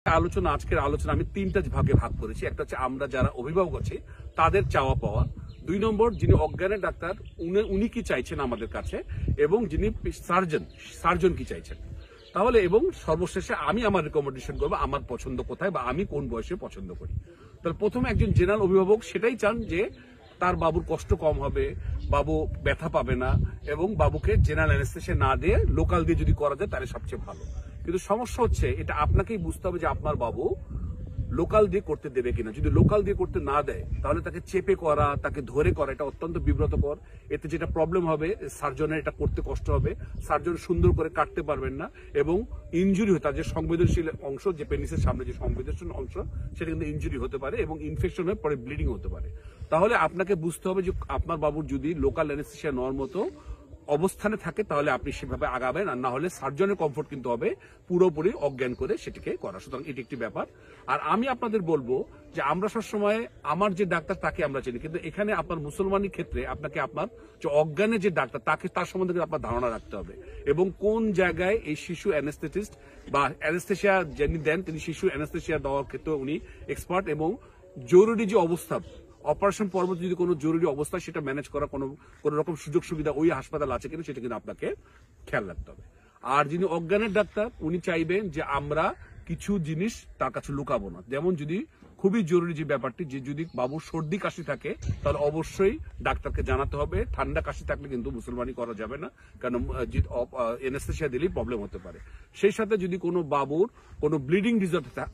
আজকের আলোচনা আমি তিনটা ভাগে ভাগ করেছি। একটা হচ্ছে আমরা যারা অভিভাবক আছি তাদের চাওয়া পাওয়া, 2 নম্বর যিনি অজ্ঞানের ডাক্তার উনি কি চাইছেন আমাদের কাছে, এবং যিনি সার্জন কি চাইছেন। তাহলে এবং সর্বশেষে আমি আমার রিকমেন্ডেশন করবো আমার পছন্দ কোথায় বা আমি কোন বয়সে পছন্দ করি। তাহলে প্রথমে একজন জেনারেল অভিভাবক সেটাই চান যে তার বাবুর কষ্ট কম হবে, বাবু ব্যথা পাবে না, এবং বাবুকে জেনারেল অ্যানেস্থেসিয়া না দিয়ে লোকাল দিয়ে যদি করা যায় তাহলে সবচেয়ে ভালো। কিন্তু সমস্যা হচ্ছে এটা আপনাকেই বুঝতে হবে যে আপনার বাবু লোকাল দিয়ে করতে দেবে কিনা। যদি লোকাল দিয়ে করতে না দেয় তাহলে তাকে চেপে করা, তাকে ধরে করা এটা অত্যন্ত বিব্রতকর। এতে যেটা প্রবলেম হবে, সার্জনের এটা করতে কষ্ট হবে, সার্জন সুন্দর করে কাটতে পারবেন না, এবং ইনজুরি হয়। তার যে সংবেদনশীল অংশ, যে পেনিসের সামনে যে সংবেদনশীল অংশ, সেটা কিন্তু ইনজুরি হতে পারে এবং ইনফেকশন হয়ে পরে ব্লিডিং হতে পারে। তাহলে আপনাকে বুঝতে হবে যে আপনার বাবুর যদি লোকাল অ্যানেস্থেসিয়া নেওয়ার মতো অবস্থানে থাকে তাহলে আপনি সেভাবে আগাবেন, আর না হলে সার্জনের কমফোর্ট কিন্তু হবে পুরোপুরি অজ্ঞান করে সেটিকে করা। সুতরাং এটি একটি ব্যাপার। আর আমি আপনাদের বলবো যে আমরা সবসময় আমার যে ডাক্তার তাকে আমরা চিনি, কিন্তু এখানে আপনার মুসলমানের ক্ষেত্রে আপনাকে আপনার যে অজ্ঞানের যে ডাক্তার তার সম্বন্ধে আপনার ধারণা রাখতে হবে, এবং কোন জায়গায় এই শিশু অ্যানেস্থেটিস্ট বা অ্যানেস্থেসিয়া যিনি দেন তিনি শিশু অ্যানেস্থেসিয়া দেওয়ার ক্ষেত্রে উনি এক্সপার্ট, এবং জরুরি যে অবস্থা অপারেশন পরবর্তী যদি কোনো জরুরি অবস্থা সেটা ম্যানেজ করা কোনো রকম সুযোগ সুবিধা ওই হাসপাতাল আছে কিনা সেটা কিন্তু আপনাকে খেয়াল রাখতে হবে। আর যিনি অজ্ঞানের ডাক্তার উনি চাইবেন যে আমরা কিছু জিনিস তার কাছে লুকাবো না। যেমন যদি খুবই জরুরি যে ব্যাপারটি, যে যদি বাবুর সর্দি কাশি থাকে তাহলে অবশ্যই ডাক্তারকে জানাতে হবে। ঠান্ডা কাশি থাকলে কিন্তু মুসলমানি করা যাবে না, কারণ অ্যানেস্থেসিয়া দিলেই প্রবলেম হতে পারে। সেই সাথে যদি কোনো বাবুর কোনো ব্লিডিং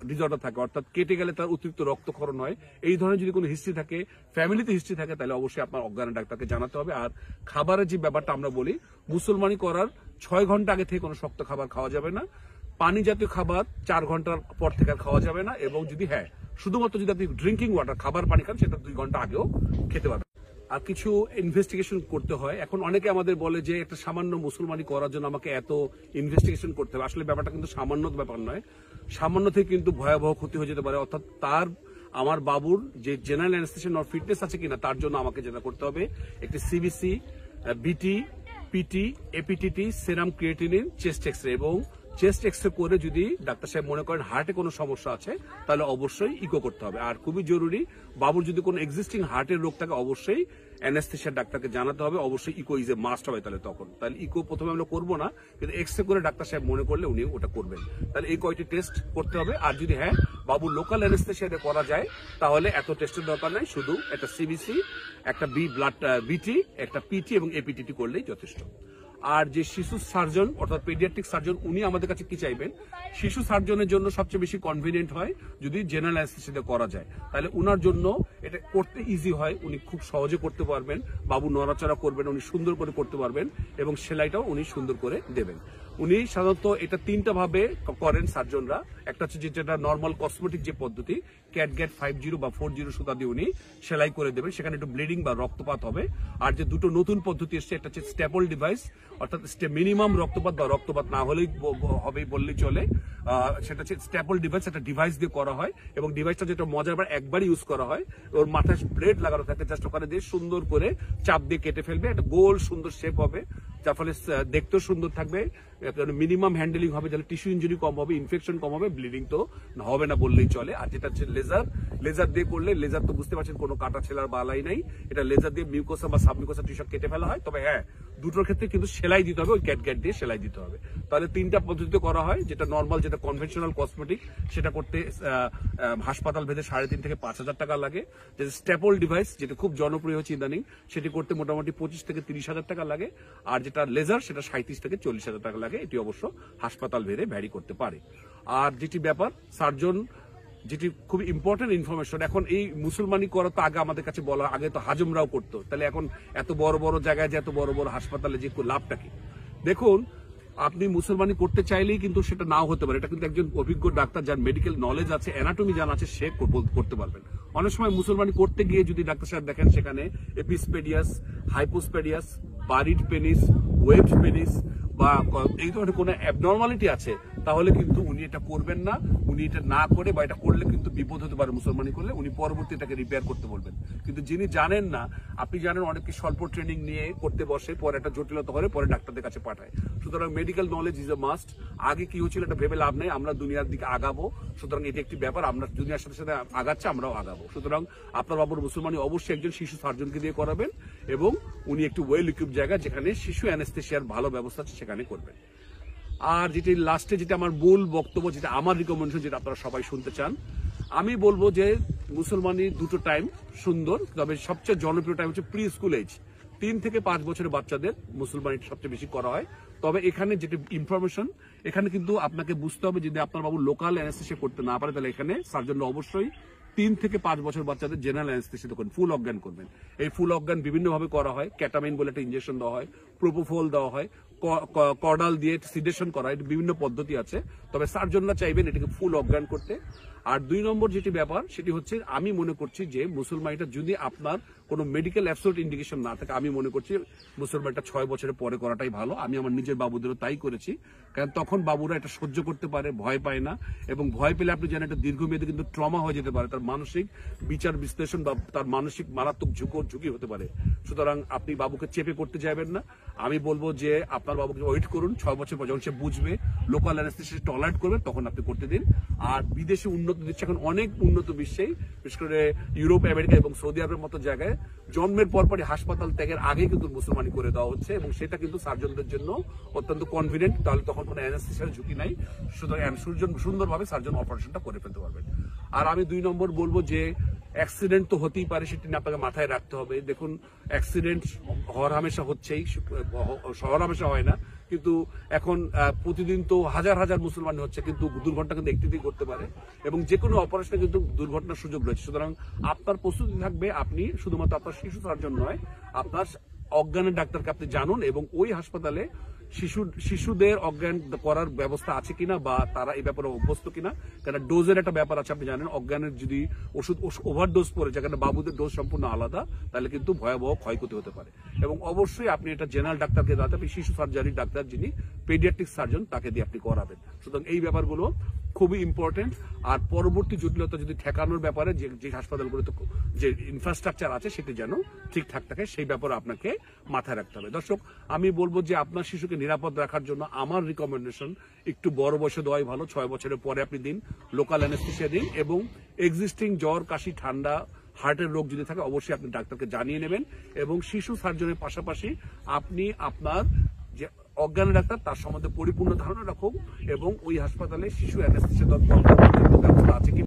ডিসঅর্ডার থাকে, অর্থাৎ কেটে গেলে তার অতিরিক্ত রক্তক্ষরণ হয়, এই ধরনের যদি কোনো হিস্ট্রি থাকে, ফ্যামিলিতে হিস্ট্রি থাকে, তাহলে অবশ্যই আপনার অজ্ঞান ডাক্তারকে জানাতে হবে। আর খাবারের যে ব্যাপারটা আমরা বলি, মুসলমানি করার 6 ঘন্টা আগে থেকে কোনো শক্ত খাবার খাওয়া যাবে না, পানি জাতীয় খাবার 4 ঘন্টার পর থেকে আর খাওয়া যাবে না, এবং যদি শুধুমাত্র যদি আপনি ড্রিঙ্কিং ওয়াটার খাবার পানি খান সেটা 2 ঘন্টা আগেও খেতে পারবেন। আর কিছু ইনভেস্টিগেশন করতে হয়। এখন অনেকে আমাদের বলে যে একটা সামান্য মুসলমানি করার জন্য আমাকে এত ইনভেস্টিগেশন করতে হবে। আসলে ব্যাপারটা কিন্তু সামান্য ব্যাপার নয়, সামান্য থেকে কিন্তু ভয়াবহ ক্ষতি হয়ে যেতে পারে। অর্থাৎ আমার বাবুর যে জেনারেল অ্যানেস্থেসিয়া ফিটনেস আছে কিনা তার জন্য আমাকে যেটা করতে হবে, একটি সিবিসি, বিটি, পিটি, এপিটিটি, সেরাম ক্রিয়েটিনিন, চেস্ট এক্সরে, এবং চেস্ট এক্সরে করে যদি ডাক্তার সাহেব মনে করেন হার্টে কোনো সমস্যা আছে তাহলে অবশ্যই ইকো করতে হবে। আর খুবই জরুরি, বাবুর যদি কোনো এক্সিস্টিং হার্টের রোগ থাকে অবশ্যই অ্যানেস্থেসিয়া ডাক্তারকে জানাতে হবে, অবশ্যই তাহলে ইকো প্রথমে আমরা করবো না, কিন্তু এক্সরে করে ডাক্তার সাহেব মনে করলে উনি ওটা করবেন। তাহলে এই কয়টি টেস্ট করতে হবে। আর যদি বাবুর লোকাল অ্যানেস্থেসিয়াতে করা যায় তাহলে এত টেস্টের দরকার নাই, শুধু একটা সিবিসি, একটা বিটি, একটা পিটি এবং এপিটিটি করলেই যথেষ্ট। আর যে শিশু সার্জন অর্থাৎ পেডিয়াট্রিক সার্জন উনি আমাদের কাছে কি চাইবেন, শিশু সার্জনের জন্য সবচেয়ে বেশি কনভিনিয়েন্ট হয় যদি জেনারেল অ্যানেস্থেসিয়াতে করা যায়, তাহলে উনার জন্য এটা করতে ইজি হয়, উনি খুব সহজে করতে পারবেন, বাবু নড়াচড়া করবেন, উনি সুন্দর করে করতে পারবেন, এবং সেলাইটাও উনি সুন্দর করে দেবেন। উনি সাধারণত এটা 3টা ভাবে করেন সার্জনরা। একটা হচ্ছে যেটা নর্মাল কসমেটিক যে পদ্ধতি, ক্যাটগ্যাট 50 বা 40 সুতা দিয়ে উনি সেলাই করে দেবেন, সেখানে একটু ব্লিডিং বা রক্তপাত হবে। আর যে দুটো নতুন পদ্ধতি এসছে, একটা হচ্ছে স্ট্যাপল ডিভাইস, অর্থাৎ মিনিমাম রক্তপাত বা রক্তপাত না হলেই হবে বললেই চলে, সেটা হচ্ছে স্ট্যাপল ডিভাইস, একটা ডিভাইস দিয়ে করা হয়, এবং ডিভাইসটা যেটা মজার একবারই ইউজ করা হয়, ওর মাথায় ব্লেড লাগানো থাকে, জাস্ট ওখানে দিয়ে সুন্দর করে চাপ দিয়ে কেটে ফেলবে, একটা গোল সুন্দর শেপ হবে, যার ফলে দেখতেও সুন্দর থাকবে, মিনিমাম হ্যান্ডেলিং হবে, যাতে টিস্যু ইনজুরি কম হবে, ইনফেকশন কম হবে, ব্লিডিং তো হবে না বললেই চলে। আর যেটা হচ্ছে লেজার দিয়ে করলে, লেজার তো বুঝতে পারছেন কোনো কাটা ছেলার বালাই নাই, এটা লেজার দিয়ে মিউকোসা বা সাবমিউকোসা টিস্যু কেটে ফেলা হয়। তবে দুটোর ক্ষেত্রে কিন্তু সেলাই দিতে হবে, ওই ক্যাটগ্যাট দিয়ে সেলাই দিতে হবে। তাহলে 3টা পদ্ধতিতে করা হয়, যেটা নর্মাল, যেটা কনভেনশনাল কসমেটিক, সেটা করতে হাসপাতাল ভেদে 3,500 থেকে 5,000 টাকা লাগে। যেটা স্ট্যাপল ডিভাইস, যেটা খুব জনপ্রিয় হচ্ছে ইদানিং, সেটি করতে মোটামুটি 25 থেকে 30,000 টাকা লাগে। আর যেটা লেজার সেটা 37 থেকে 40,000 টাকা লাগে। এটি অবশ্য হাসপাতাল ভেদে ভ্যারি করতে পারে। আর যেটি ব্যাপার সার্জন, যেটি খুব ইম্পর্টেন্ট ইনফরমেশন, এখন এই মুসলমানি করা তো আগে আমাদের কাছে বলা, আগে তো হাজমরাও করতো, তাহলে এখন এত বড় বড় জায়গায় যে এত বড় বড় হাসপাতালে যে লাভটা কি? দেখুন, আপনি মুসলমানি করতে চাইলেই কিন্তু সেটা নাও হতে পারে, এটা কিন্তু একজন অভিজ্ঞ ডাক্তার যার মেডিকেল নলেজ আছে, অ্যানাটমি জানা আছে, সে করতে পারবেন। অনেক সময় মুসলমানি করতে গিয়ে যদি ডাক্তার সাহেব দেখেন সেখানে epispadias, hypospadias, buried penis, webbed penis, বা এই ধরনের কোনো অ্যাবনর্মালিটি আছে, তাহলে কিন্তু উনি এটা করবেন না। উনি এটা না করে বা এটা করলে কিন্তু বিপদ হতে পারে, মুসলমানি করলে উনি পরবর্তী এটাকে রিপেয়ার করতে বলবেন। কিন্তু যিনি জানেন না, আপনি জানেন অনেকে স্বল্প ট্রেনিং নিয়ে করতে বসে, পরে একটা জটিলতা করে পরে ডাক্তারদের কাছে পাঠায়। সুতরাং medical knowledge is a must. আগে কি হচ্ছিল এটা ভেবে লাভ নেই, আমরা দুনিয়ার দিকে আগাবো। সুতরাং এটি একটি ব্যাপার, আমরা দুনিয়ার সাথে সাথে আগাচ্ছে, আমরাও আগাবো। সুতরাং আপনার বাবুর মুসলমানি অবশ্যই একজন শিশু সার্জনকে দিয়ে করাবেন এবং উনি একটু ওয়েল ইকুইপ জায়গা যেখানে শিশু অ্যানেস্থেশিয়ার ভালো ব্যবস্থা আছে সেখানে করবেন। আর যেটি লাস্টে যেটা আমার মূল বক্তব্য, যেটা আমার রিকমেন্ডেশন, যেটা আপনারা সবাই শুনতে চান, আমি বলবো যে মুসলমানির দুটো টাইম সুন্দর, তবে সবচেয়ে জনপ্রিয় টাইম হচ্ছে প্রি স্কুল এজ। 3 থেকে 5 বছরের বাচ্চাদের মুসলমানি সবচেয়ে বেশি করা হয়। তবে এখানে যেটা ইনফরমেশন, এখানে কিন্তু আপনাকে বুঝতে হবে, যদি আপনার বাবু লোকাল অ্যানেস্থেশিয়া করতে না পারে, তাহলে এখানে সার্জনরা অবশ্যই 3 থেকে 5 বছর বাচ্চাদের জেনারেল অ্যানেস্থেশিয়া করবেন, ফুল অজ্ঞান করবেন। এই ফুল অজ্ঞান বিভিন্নভাবে করা হয়। ক্যাটামিন বলে একটা ইনজেকশন দেওয়া হয়, প্রোপোফল দেওয়া হয়, কর্ডাল দিয়ে সিডেশন করা হয়, বিভিন্ন পদ্ধতি আছে। তবে সার্জনরা চাইবেন এটাকে ফুল অজ্ঞান করতে। আর 2 নম্বর যেটি ব্যাপার, সেটি হচ্ছে আমি মনে করছি যে মুসলমানিটা যদি আপনার কোনো মেডিকেল অ্যাবসোলুট ইন্ডিকেশন না থাকে, আমি মনে করছি মুসলমানিটা 6 বছরের পরে করাটাই ভালো। আমি আমার নিজের বাবুদেরও তাই করেছি, কারণ তখন বাবুরা এটা সহ্য করতে পারে, ভয় পায় না। এবং ভয় পেলে আপনি জানেন একটা দীর্ঘমেয়াদী কিন্তু ট্রমা হয়ে যেতে পারে, তার মানসিক বিচার বিশ্লেষণ বা তার মানসিক মারাত্মক ঝুঁকি হতে পারে। সুতরাং আপনি বাবুকে চেপে করতে যাবেন না। আমি বলবো যে আপনার বাবুকে ওয়েট করুন 6 বছর পর, যখন সে বুঝবে, লোকাল অ্যানেস্থেশিয়া টলারেট করবে, তখন আপনি করতে দিন। আর বিদেশে উন্নত দিচ্ছে, এখন অনেক উন্নত বিশ্বেই, বিশেষ করে ইউরোপ, আমেরিকা এবং সৌদি আরবের মতো জায়গায় জন্মের পরপরই হাসপাতাল ত্যাগের আগে কিন্তু মুসলমানি করে দেওয়া হচ্ছে, এবং সেটা কিন্তু সার্জনদের জন্য অত্যন্ত কনভিডেন্ট। তাহলে তখন কোনো অ্যানেস্থেশিয়ার ঝুঁকি নাই। সুতরাং সুন্দরভাবে সার্জন অপারেশনটা করে ফেলতে পারবেন। আর আমি 2 নম্বর বলবো যে অ্যাক্সিডেন্ট তো হতেই পারে, সেটি আপনাকে মাথায় রাখতে হবে। দেখুন, অ্যাক্সিডেন্ট হরহামেশা হচ্ছেই, হরহামেশা হয় না, কিন্তু এখন প্রতিদিন তো হাজার হাজার মুসলমান হচ্ছে, কিন্তু দুর্ঘটনা কিন্তু একটিতেই করতে পারে, এবং যে কোনো অপারেশনে কিন্তু দুর্ঘটনার সুযোগ রয়েছে। সুতরাং আপনার প্রস্তুতি থাকবে, আপনি শুধুমাত্র আপনার শিশু সার্জন নয়, আপনার অজ্ঞানের ডাক্তারকে আপনি জানুন, এবং ওই হাসপাতালে শিশুদের অজ্ঞান করার ব্যবস্থা আছে কিনা বা তারা এই ব্যাপারে অভ্যস্ত কিনা। কারণ ডোজের একটা ব্যাপার আছে, আপনি জানেন, অজ্ঞানের যদি ওষুধ ওভারডোজ পড়ে, যেখানে বাবুদের ডোজ সম্পূর্ণ আলাদা, তাহলে কিন্তু ভয়াবহ ক্ষয়ক্ষতি হতে পারে। এবং অবশ্যই আপনি এটা জেনারেল ডাক্তারকে দাঁড়াতে, আপনি শিশু সার্জারির ডাক্তার যিনি পেডিয়াট্রিক সার্জন, তাকে দিয়ে আপনি করাবেন। সুতরাং এই ব্যাপারগুলো খুবই ইম্পর্টেন্ট। আর পরবর্তী জটিলতা যদি ঠেকানোর ব্যাপারে যে হাসপাতালগুলোতে যে ইনফ্রাস্ট্রাকচার আছে সেটি যেন ঠিকঠাক থাকে, সেই ব্যাপারে আপনাকে মাথায় রাখতে হবে। দর্শক, আমি বলবো যে আপনার শিশুকে নিরাপদ রাখার জন্য আমার রিকমেন্ডেশন, একটু বড় বয়সে দেওয়াই ভালো। 6 বছরের পরে আপনি দিন, লোকাল অ্যানেস্থেশিয়া দিন, এবং এক্সিস্টিং জ্বর, কাশি, ঠান্ডা, হার্টের রোগ যদি থাকে অবশ্যই আপনি ডাক্তারকে জানিয়ে নেবেন। এবং শিশু সার্জনের পাশাপাশি আপনি আপনার যে অজ্ঞান ডাক্তার, তার সম্বন্ধে পরিপূর্ণ ধারণা রাখুন, এবং ওই হাসপাতালে শিশু অ্যানেস্থেশিয়া ব্যবস্থা আছে কি